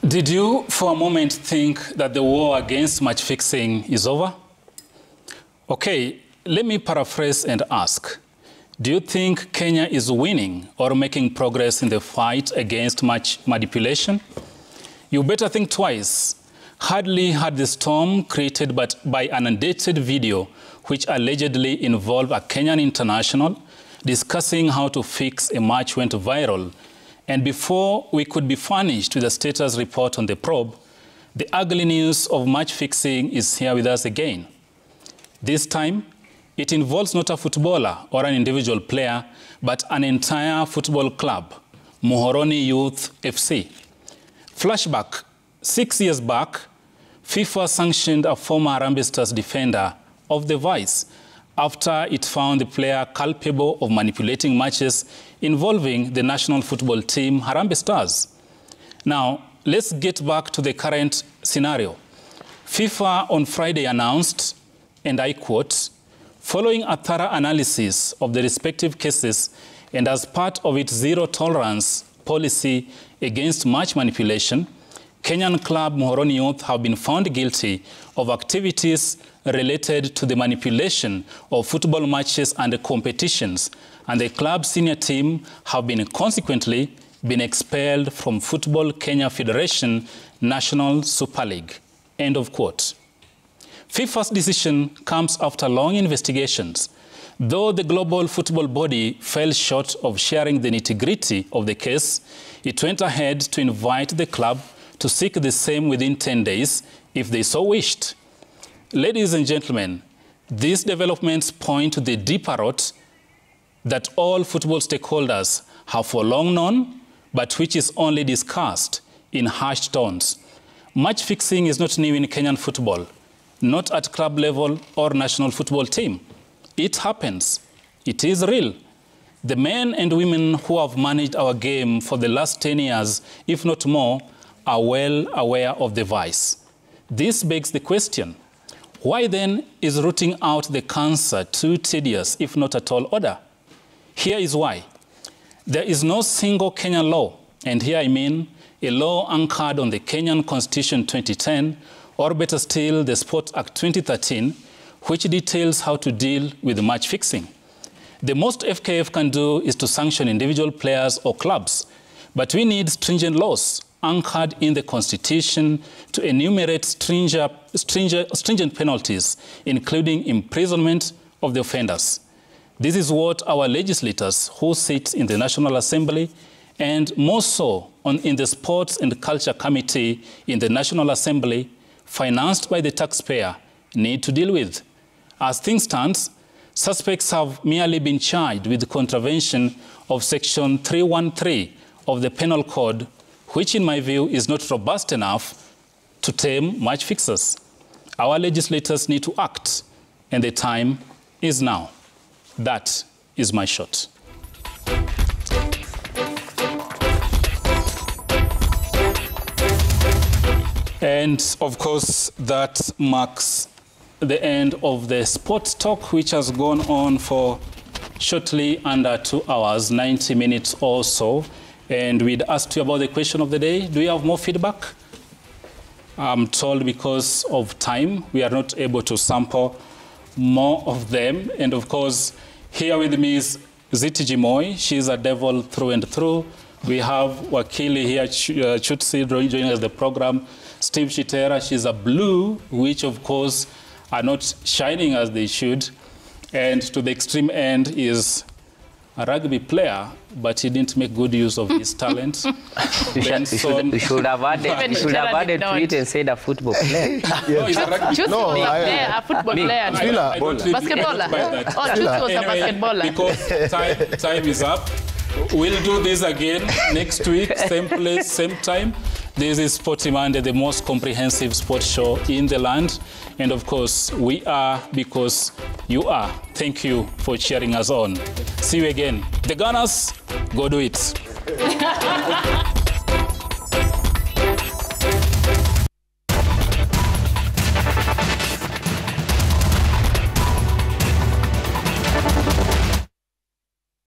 Did you for a moment think that the war against match fixing is over? Okay, let me paraphrase and ask. Do you think Kenya is winning or making progress in the fight against match manipulation? You better think twice. Hardly had the storm created by an undated video which allegedly involved a Kenyan international discussing how to fix a match went viral. And before we could be furnished with a status report on the probe, the ugly news of match fixing is here with us again. This time, it involves not a footballer or an individual player, but an entire football club, Muhoroni Youth FC. Flashback, 6 years back, FIFA sanctioned a former Harambee Stars defender of the Vice after it found the player culpable of manipulating matches involving the national football team Harambee Stars. Now, let's get back to the current scenario. FIFA on Friday announced, and I quote, following a thorough analysis of the respective cases and as part of its zero-tolerance policy against match manipulation, Kenyan club Muhoroni Youth have been found guilty of activities related to the manipulation of football matches and competitions, and the club senior team have consequently been expelled from Football Kenya Federation National Super League. End of quote. FIFA's decision comes after long investigations. Though the global football body fell short of sharing the nitty-gritty of the case, it went ahead to invite the club to seek the same within 10 days if they so wished. Ladies and gentlemen, these developments point to the deeper rot that all football stakeholders have for long known, but which is only discussed in hushed tones. Match fixing is not new in Kenyan football, not at club level or national football team. It happens. It is real. The men and women who have managed our game for the last 10 years, if not more, are well aware of the vice. This begs the question, why then is rooting out the cancer too tedious, if not at all order? Here is why. There is no single Kenyan law, and here I mean a law anchored on the Kenyan Constitution 2010, or better still, the Sport Act 2013, which details how to deal with match fixing. The most FKF can do is to sanction individual players or clubs, but we need stringent laws anchored in the Constitution to enumerate stringent penalties, including imprisonment of the offenders. This is what our legislators who sit in the National Assembly and more so in the Sports and Culture Committee in the National Assembly, financed by the taxpayer, need to deal with. As things stand, suspects have merely been charged with contravention of Section 313 of the Penal Code, which in my view is not robust enough to tame match fixers. Our legislators need to act, and the time is now. That is my shot. And of course, that marks the end of the sports talk, which has gone on for shortly under 2 hours, 90 minutes or so. And we'd asked you about the question of the day. Do you have more feedback? I'm told because of time, we are not able to sample more of them. And of course, here with me is Ziti Jimoy. She's a devil through and through. We have Wakili here, Chutsi, joining us the program. Steve Chitera, she's a blue, which of course are not shining as they should. And to the extreme end is a rugby player, but he didn't make good use of his talent. You should have added to it and said a football player. No, he's a rugby player. A football player. Basketballer. Oh, Chutsi was a basketballer. Because time is up. We'll do this again next week, same place, same time. This is Sporty Monday, the most comprehensive sports show in the land. And of course, we are because you are. Thank you for cheering us on. See you again. The Gunners, go do it.